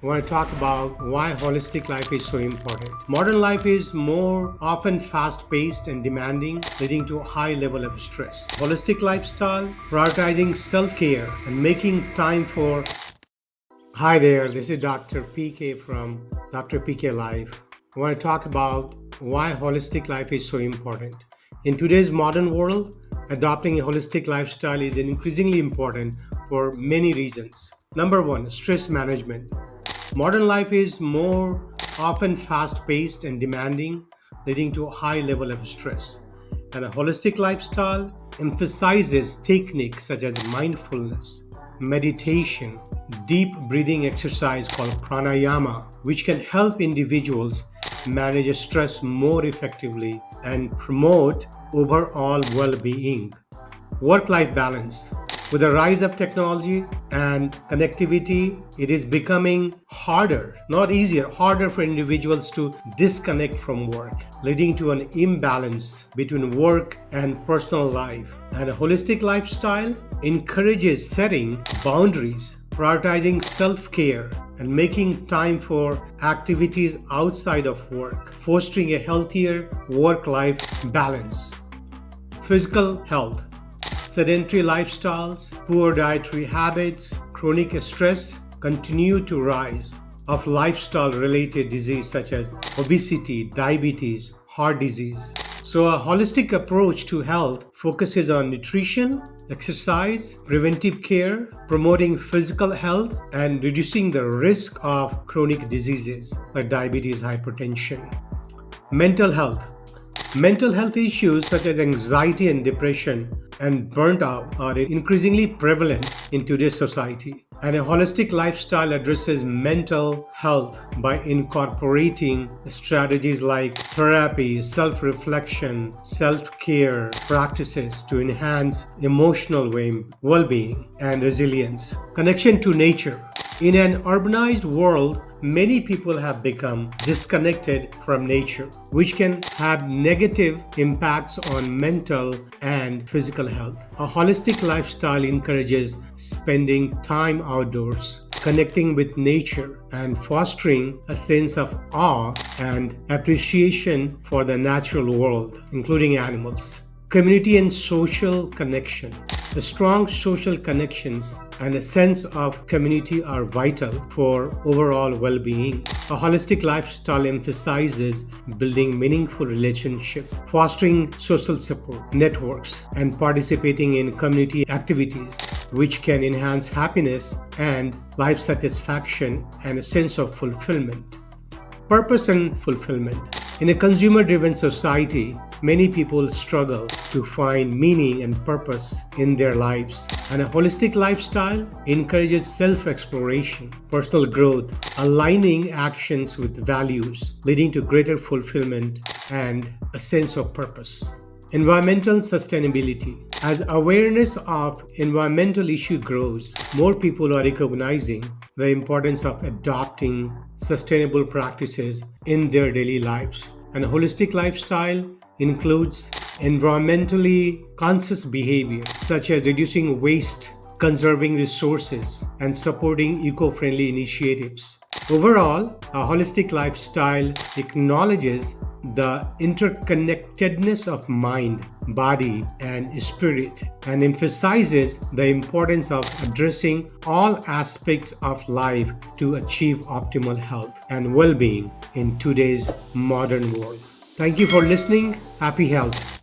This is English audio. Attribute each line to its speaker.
Speaker 1: I want to talk about why holistic life is so important. Modern life is more often fast paced and demanding, leading to a high level of stress. Holistic lifestyle, prioritizing self care and making time for. Hi there, this is Dr. PK from Dr. PK Life. I want to talk about why holistic life is so important. In today's modern world, adopting a holistic lifestyle is increasingly important for many reasons. Number one, stress management. Modern life is more often fast paced and demanding, leading to a high level of stress. And a holistic lifestyle emphasizes techniques such as mindfulness, meditation, deep breathing exercise called pranayama, which can help individuals manage stress more effectively and promote overall well being. Work life balance. With the rise of technology and connectivity, it is becoming harder, not easier, harder for individuals to disconnect from work, leading to an imbalance between work and personal life. And a holistic lifestyle encourages setting boundaries, prioritizing self care, and making time for activities outside of work, fostering a healthier work life balance. Physical health. Sedentary lifestyles, poor dietary habits, chronic stress continue to rise of lifestyle related disease such as obesity, diabetes, heart disease. So a holistic approach to health focuses on nutrition, exercise, preventive care, promoting physical health and reducing the risk of chronic diseases like diabetes, hypertension. Mental health. Mental health issues such as anxiety and depression and burnt out are increasingly prevalent in today's society. And a holistic lifestyle addresses mental health by incorporating strategies like therapy, self reflection, self care practices to enhance emotional well being and resilience. Connection to nature. In an urbanized world, many people have become disconnected from nature, which can have negative impacts on mental and physical health. A holistic lifestyle encourages spending time outdoors, connecting with nature, and fostering a sense of awe and appreciation for the natural world, including animals. Community and social connection. The strong social connections and a sense of community are vital for overall well being. A holistic lifestyle emphasizes building meaningful relationships, fostering social support networks, and participating in community activities, which can enhance happiness and life satisfaction and a sense of fulfillment. Purpose and fulfillment. In a consumer driven society, many people struggle to find meaning and purpose in their lives. And a holistic lifestyle encourages self exploration, personal growth, aligning actions with values, leading to greater fulfillment and a sense of purpose. Environmental sustainability. As awareness of environmental issue grows, more people are recognizing the importance of adopting sustainable practices in their daily lives. And a holistic lifestyle includes environmentally conscious behavior such as reducing waste, conserving resources, and supporting eco-friendly initiatives. Overall, a holistic lifestyle acknowledges the interconnectedness of mind, body, and spirit, and emphasizes the importance of addressing all aspects of life to achieve optimal health and well being in today's modern world. Thank you for listening. Happy health.